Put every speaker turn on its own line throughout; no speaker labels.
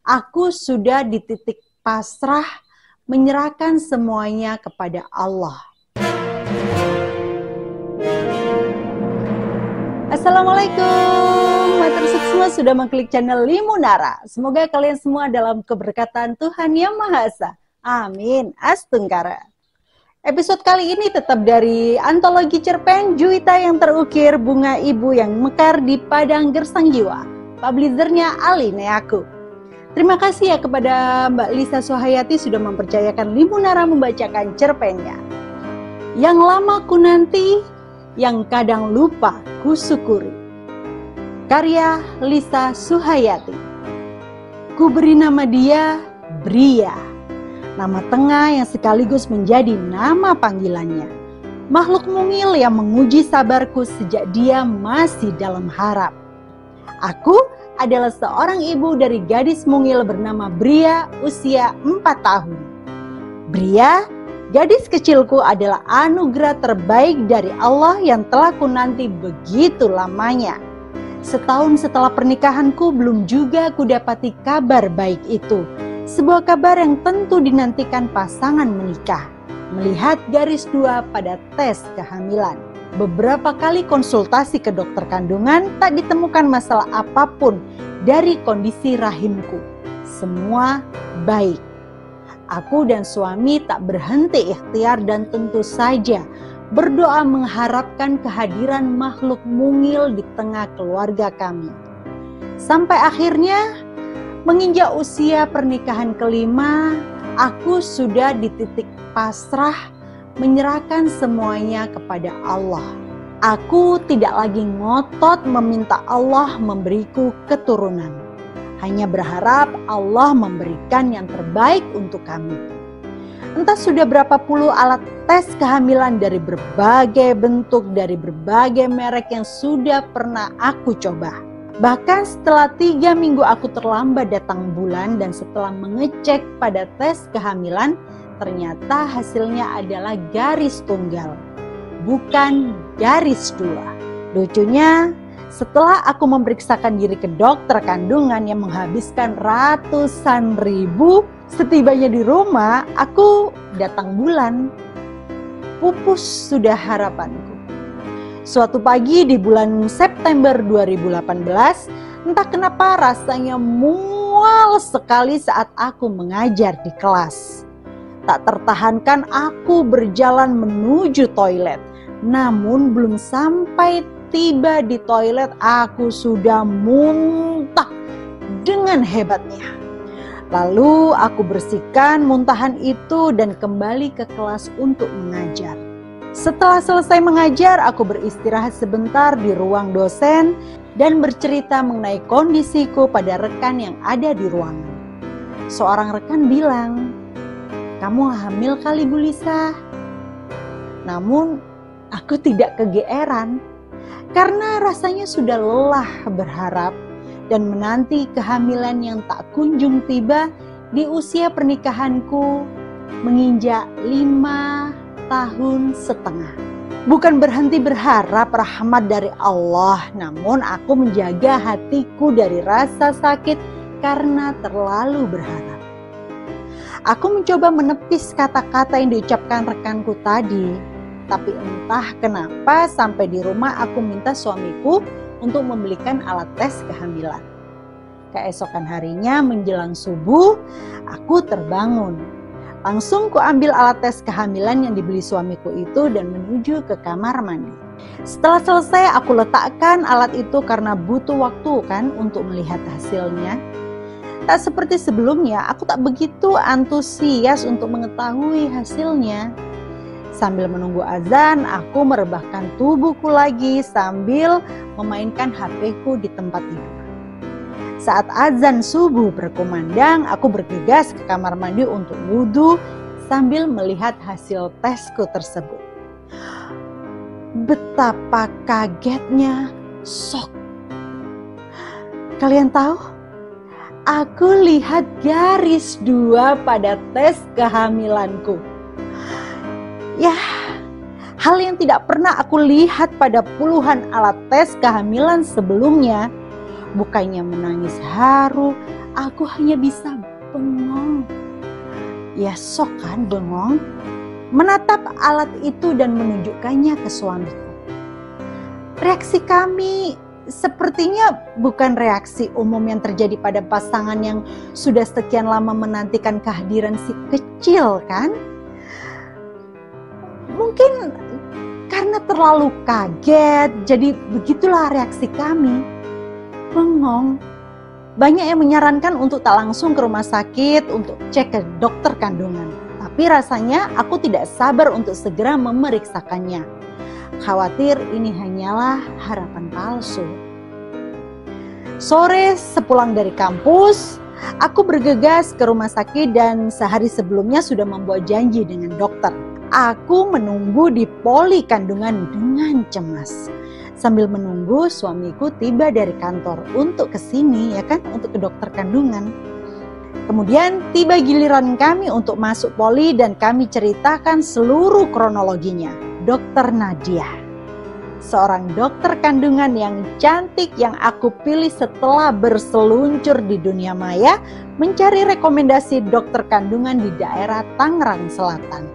Aku sudah di titik pasrah menyerahkan semuanya kepada Allah. Assalamualaikum, matur semua sudah mengklik channel Limunara. Semoga kalian semua dalam keberkatan Tuhan Yang Maha Esa. Amin. Astungkara. Episode kali ini tetap dari antologi cerpen Juwita yang terukir bunga ibu yang mekar di padang gersang jiwa. Publishernya Alineaku. Terima kasih ya kepada Mbak Lisa Suhayati sudah mempercayakan Limunara membacakan cerpennya. Yang lama ku nanti, yang kadang lupa ku syukuri. Karya Lisa Suhayati. Ku beri nama dia Bria. Nama tengah yang sekaligus menjadi nama panggilannya. Makhluk mungil yang menguji sabarku sejak dia masih dalam harap. Aku adalah seorang ibu dari gadis mungil bernama Bria usia 4 tahun. Bria, gadis kecilku adalah anugerah terbaik dari Allah yang telah ku nanti begitu lamanya. Setahun setelah pernikahanku belum juga ku dapati kabar baik itu. Sebuah kabar yang tentu dinantikan pasangan menikah. Melihat garis 2 pada tes kehamilan. Beberapa kali konsultasi ke dokter kandungan tak ditemukan masalah apapun dari kondisi rahimku. Semua baik. Aku dan suami tak berhenti ikhtiar dan tentu saja berdoa mengharapkan kehadiran makhluk mungil di tengah keluarga kami. Sampai akhirnya menginjak usia pernikahan kelima, aku sudah di titik pasrah menyerahkan semuanya kepada Allah. Aku tidak lagi ngotot meminta Allah memberiku keturunan. Hanya berharap Allah memberikan yang terbaik untuk kami. Entah sudah berapa puluh alat tes kehamilan dari berbagai bentuk, dari berbagai merek yang sudah pernah aku coba. Bahkan setelah 3 minggu aku terlambat datang bulan dan setelah mengecek pada tes kehamilan, ternyata hasilnya adalah garis tunggal, bukan garis 2. Lucunya, setelah aku memeriksakan diri ke dokter kandungan yang menghabiskan ratusan ribu, setibanya di rumah, aku datang bulan. Pupus sudah harapanku. Suatu pagi di bulan September 2018, entah kenapa rasanya mual sekali saat aku mengajar di kelas. Tak tertahankan aku berjalan menuju toilet. Namun belum sampai tiba di toilet aku sudah muntah dengan hebatnya. Lalu aku bersihkan muntahan itu dan kembali ke kelas untuk mengajar. Setelah selesai mengajar, aku beristirahat sebentar di ruang dosen dan bercerita mengenai kondisiku pada rekan yang ada di ruangan. Seorang rekan bilang, "Kamu hamil kali Bu Lisa?" Namun aku tidak kegeeran karena rasanya sudah lelah berharap dan menanti kehamilan yang tak kunjung tiba di usia pernikahanku menginjak 5,5 tahun. Bukan berhenti berharap rahmat dari Allah, namun aku menjaga hatiku dari rasa sakit karena terlalu berharap. Aku mencoba menepis kata-kata yang diucapkan rekanku tadi. Tapi entah kenapa sampai di rumah aku minta suamiku untuk membelikan alat tes kehamilan. Keesokan harinya menjelang subuh, aku terbangun. Langsung ku ambil alat tes kehamilan yang dibeli suamiku itu dan menuju ke kamar mandi. Setelah selesai aku letakkan alat itu karena butuh waktu kan untuk melihat hasilnya. Tak seperti sebelumnya, aku tak begitu antusias untuk mengetahui hasilnya. Sambil menunggu azan, aku merebahkan tubuhku lagi sambil memainkan HP-ku di tempat tidur. Saat azan subuh berkumandang, aku bergegas ke kamar mandi untuk wudhu sambil melihat hasil tesku tersebut. Betapa kagetnya, shock. Kalian tahu? Aku lihat garis 2 pada tes kehamilanku. Ya, hal yang tidak pernah aku lihat pada puluhan alat tes kehamilan sebelumnya. Bukannya menangis haru, aku hanya bisa bengong. Ya sok kan bengong, menatap alat itu dan menunjukkannya ke suamiku. Reaksi kami sepertinya bukan reaksi umum yang terjadi pada pasangan yang sudah sekian lama menantikan kehadiran si kecil kan? Mungkin karena terlalu kaget, jadi begitulah reaksi kami. Bengong. Banyak yang menyarankan untuk tak langsung ke rumah sakit untuk cek ke dokter kandungan. Tapi rasanya aku tidak sabar untuk segera memeriksakannya. Khawatir ini hanyalah harapan palsu. Sore sepulang dari kampus, aku bergegas ke rumah sakit dan sehari sebelumnya sudah membuat janji dengan dokter. Aku menunggu di poli kandungan dengan cemas. Sambil menunggu suamiku tiba dari kantor untuk kesini ya kan, untuk ke dokter kandungan. Kemudian tiba giliran kami untuk masuk poli dan kami ceritakan seluruh kronologinya. Dokter Nadia, seorang dokter kandungan yang cantik yang aku pilih setelah berseluncur di dunia maya mencari rekomendasi dokter kandungan di daerah Tangerang Selatan.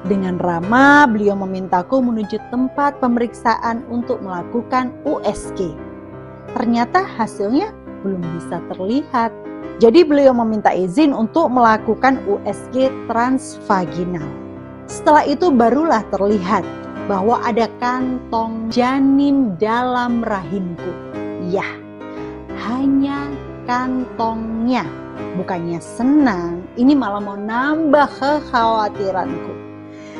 Dengan ramah, beliau memintaku menuju tempat pemeriksaan untuk melakukan USG. Ternyata hasilnya belum bisa terlihat. Jadi beliau meminta izin untuk melakukan USG transvaginal. Setelah itu barulah terlihat bahwa ada kantong janin dalam rahimku. Ya, hanya kantongnya. Bukannya senang, ini malah mau nambah kekhawatiranku.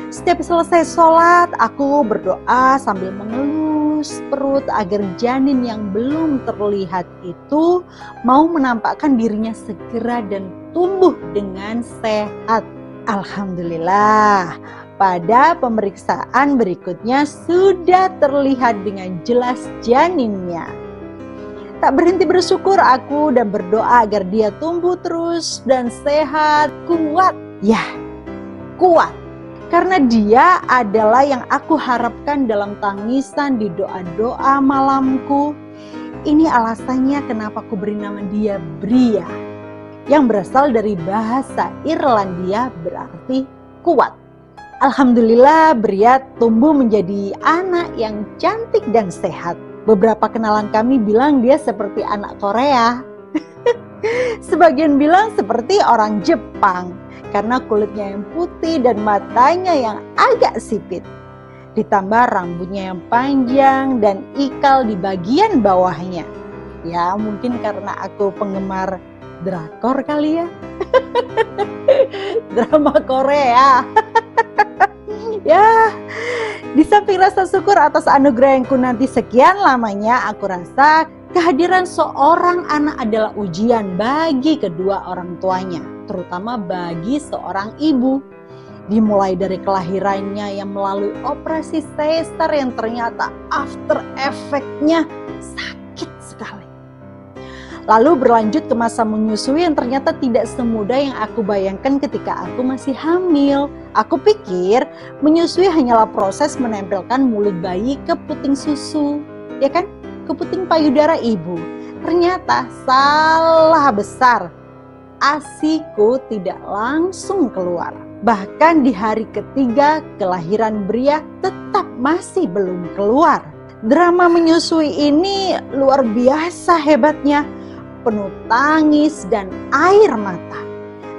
Setiap selesai sholat, aku berdoa sambil mengelus perut agar janin yang belum terlihat itu mau menampakkan dirinya segera dan tumbuh dengan sehat. Alhamdulillah, pada pemeriksaan berikutnya sudah terlihat dengan jelas janinnya. Tak berhenti bersyukur aku dan berdoa agar dia tumbuh terus dan sehat, kuat. Ya, kuat. Karena dia adalah yang aku harapkan dalam tangisan di doa-doa malamku. Ini alasannya kenapa aku beri nama dia Bria. Yang berasal dari bahasa Irlandia berarti kuat. Alhamdulillah Bria tumbuh menjadi anak yang cantik dan sehat. Beberapa kenalan kami bilang dia seperti anak Korea. Sebagian bilang seperti orang Jepang. Karena kulitnya yang putih dan matanya yang agak sipit. Ditambah rambutnya yang panjang dan ikal di bagian bawahnya. Ya mungkin karena aku penggemar drakor kali ya. Drama Korea. Ya, di samping rasa syukur atas anugerah yang ku nanti sekian lamanya, aku rasa kehadiran seorang anak adalah ujian bagi kedua orang tuanya, terutama bagi seorang ibu. Dimulai dari kelahirannya yang melalui operasi sesar yang ternyata after effect-nya sakit sekali. Lalu berlanjut ke masa menyusui yang ternyata tidak semudah yang aku bayangkan ketika aku masih hamil. Aku pikir menyusui hanyalah proses menempelkan mulut bayi ke puting susu, ya kan? Ke puting payudara ibu. Ternyata salah besar. ASIku tidak langsung keluar. Bahkan di hari ketiga kelahiran Bria tetap masih belum keluar. Drama menyusui ini luar biasa hebatnya. Penuh tangis dan air mata.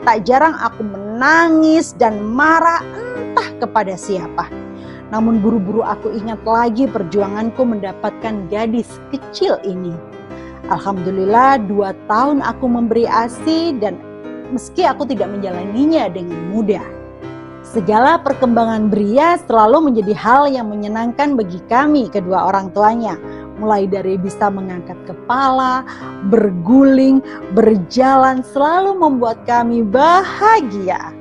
Tak jarang aku menangis dan marah entah kepada siapa. Namun buru-buru aku ingat lagi perjuanganku mendapatkan gadis kecil ini. Alhamdulillah 2 tahun aku memberi ASI dan meski aku tidak menjalaninya dengan mudah. Segala perkembangan Bria selalu menjadi hal yang menyenangkan bagi kami kedua orang tuanya. Mulai dari bisa mengangkat kepala, berguling, berjalan selalu membuat kami bahagia.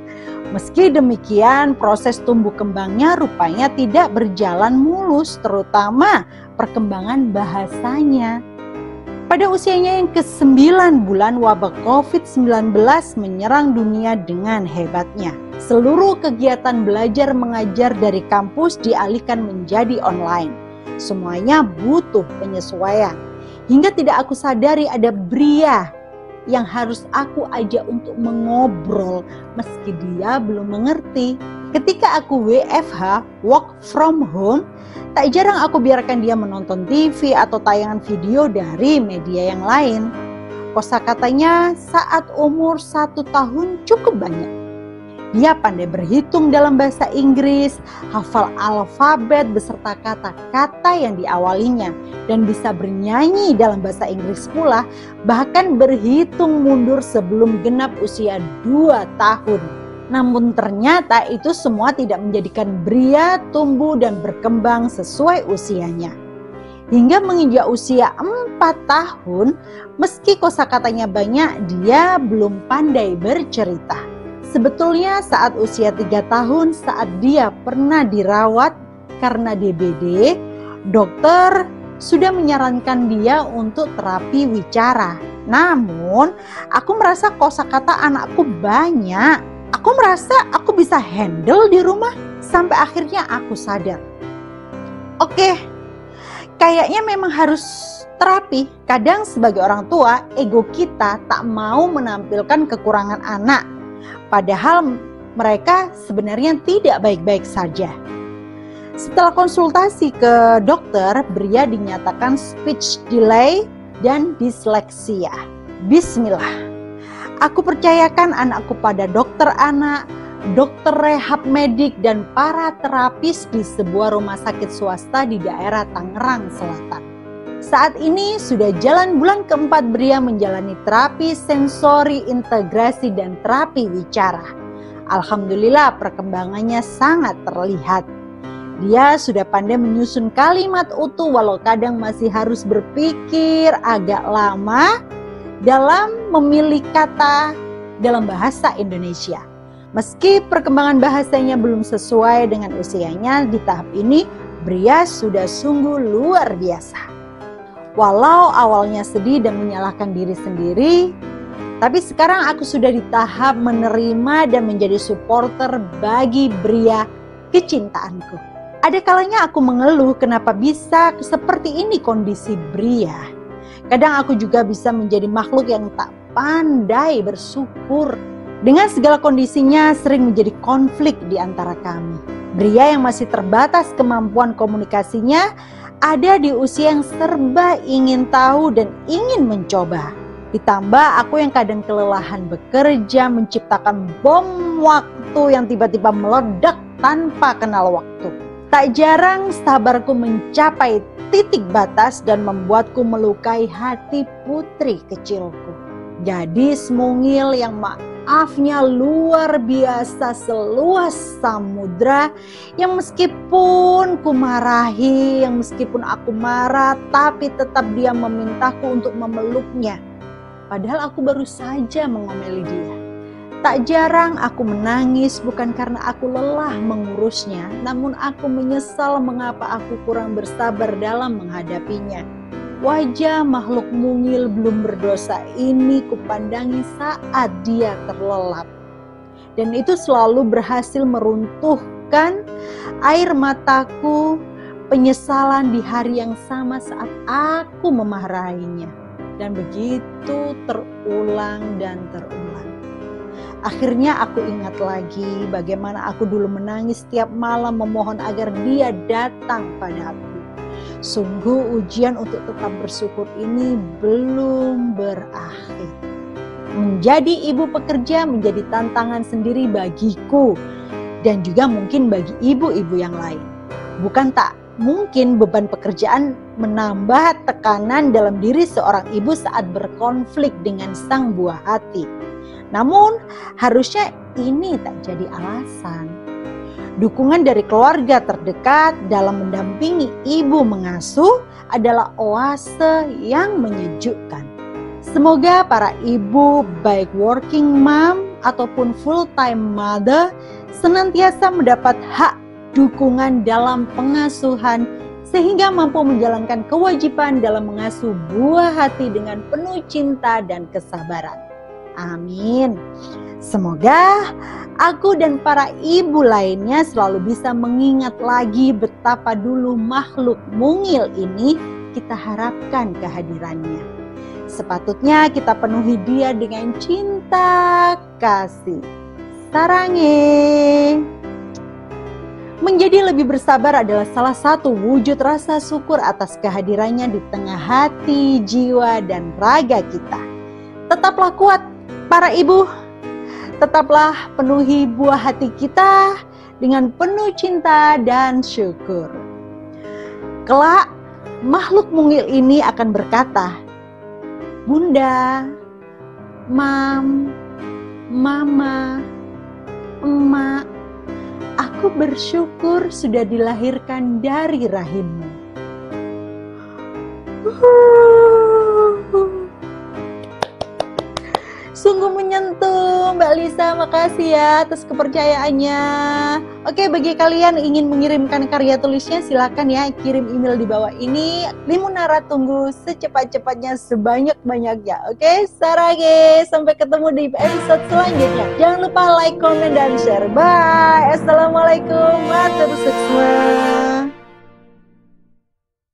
Meski demikian, proses tumbuh kembangnya rupanya tidak berjalan mulus, terutama perkembangan bahasanya. Pada usianya yang ke-9 bulan, wabah COVID-19 menyerang dunia dengan hebatnya. Seluruh kegiatan belajar mengajar dari kampus dialihkan menjadi online. Semuanya butuh penyesuaian. Hingga tidak aku sadari ada Bria yang harus aku ajak untuk mengobrol meski dia belum mengerti. Ketika aku WFH, work from home, tak jarang aku biarkan dia menonton TV atau tayangan video dari media yang lain. Kosakatanya saat umur 1 tahun cukup banyak. Dia pandai berhitung dalam bahasa Inggris, hafal alfabet beserta kata-kata yang diawalinya, dan bisa bernyanyi dalam bahasa Inggris pula, bahkan berhitung mundur sebelum genap usia 2 tahun. Namun ternyata itu semua tidak menjadikan Bria tumbuh dan berkembang sesuai usianya. Hingga menginjak usia 4 tahun, meski kosakatanya banyak, dia belum pandai bercerita. Sebetulnya saat usia 3 tahun, saat dia pernah dirawat karena DBD, dokter sudah menyarankan dia untuk terapi wicara. Namun, aku merasa kosakata anakku banyak. Aku merasa aku bisa handle di rumah sampai akhirnya aku sadar. Oke, kayaknya memang harus terapi. Kadang sebagai orang tua, ego kita tak mau menampilkan kekurangan anak. Padahal mereka sebenarnya tidak baik-baik saja. Setelah konsultasi ke dokter, Bria dinyatakan speech delay dan disleksia. Bismillah. Aku percayakan anakku pada dokter anak, dokter rehab medik, dan para terapis di sebuah rumah sakit swasta di daerah Tangerang Selatan. Saat ini sudah jalan bulan keempat Bria menjalani terapi sensori integrasi dan terapi wicara. Alhamdulillah perkembangannya sangat terlihat. Dia sudah pandai menyusun kalimat utuh walau kadang masih harus berpikir agak lama dalam memilih kata dalam bahasa Indonesia. Meski perkembangan bahasanya belum sesuai dengan usianya, di tahap ini Bria sudah sungguh luar biasa. Walau awalnya sedih dan menyalahkan diri sendiri, tapi sekarang aku sudah di tahap menerima dan menjadi supporter bagi Bria kecintaanku. Ada kalanya aku mengeluh kenapa bisa seperti ini kondisi Bria. Kadang aku juga bisa menjadi makhluk yang tak pandai bersyukur. Dengan segala kondisinya sering menjadi konflik di antara kami. Bria yang masih terbatas kemampuan komunikasinya ada di usia yang serba ingin tahu dan ingin mencoba. Ditambah aku yang kadang kelelahan bekerja menciptakan bom waktu yang tiba-tiba meledak tanpa kenal waktu. Tak jarang sabarku mencapai titik batas dan membuatku melukai hati putri kecilku. Gadis mungil yang maafnya luar biasa seluas samudra, yang meskipun ku marahi, yang meskipun aku marah, tapi tetap dia memintaku untuk memeluknya. Padahal aku baru saja mengomeli dia. Tak jarang aku menangis bukan karena aku lelah mengurusnya, namun aku menyesal mengapa aku kurang bersabar dalam menghadapinya. Wajah makhluk mungil belum berdosa ini kupandangi saat dia terlelap. Dan itu selalu berhasil meruntuhkan air mataku, penyesalan di hari yang sama saat aku memarahinya. Dan begitu terulang dan terulang. Akhirnya aku ingat lagi bagaimana aku dulu menangis setiap malam memohon agar dia datang pada aku. Sungguh ujian untuk tetap bersyukur ini belum berakhir. Menjadi ibu pekerja menjadi tantangan sendiri bagiku dan juga mungkin bagi ibu-ibu yang lain. Bukan tak mungkin beban pekerjaan menambah tekanan dalam diri seorang ibu saat berkonflik dengan sang buah hati. Namun harusnya ini tak jadi alasan. Dukungan dari keluarga terdekat dalam mendampingi ibu mengasuh adalah oase yang menyejukkan. Semoga para ibu baik working mom ataupun full time mother senantiasa mendapat hak dukungan dalam pengasuhan sehingga mampu menjalankan kewajiban dalam mengasuh buah hati dengan penuh cinta dan kesabaran. Amin. Semoga aku dan para ibu lainnya selalu bisa mengingat lagi betapa dulu makhluk mungil ini kita harapkan kehadirannya. Sepatutnya kita penuhi dia dengan cinta kasih. Sarange. Menjadi lebih bersabar adalah salah satu wujud rasa syukur atas kehadirannya di tengah hati, jiwa, dan raga kita. Tetaplah kuat para ibu, tetaplah penuhi buah hati kita dengan penuh cinta dan syukur. Kelak, makhluk mungil ini akan berkata, Bunda, Mam, Mama, Emak, aku bersyukur sudah dilahirkan dari rahimmu. Sungguh menyentuh Mbak Lisa, makasih ya atas kepercayaannya. Oke, bagi kalian yang ingin mengirimkan karya tulisnya silakan ya kirim email di bawah ini. Limunara tunggu secepat-cepatnya sebanyak-banyaknya. Oke, sarage, sampai ketemu di episode selanjutnya. Jangan lupa like, comment, dan share. Bye. Assalamualaikum, matur suksma.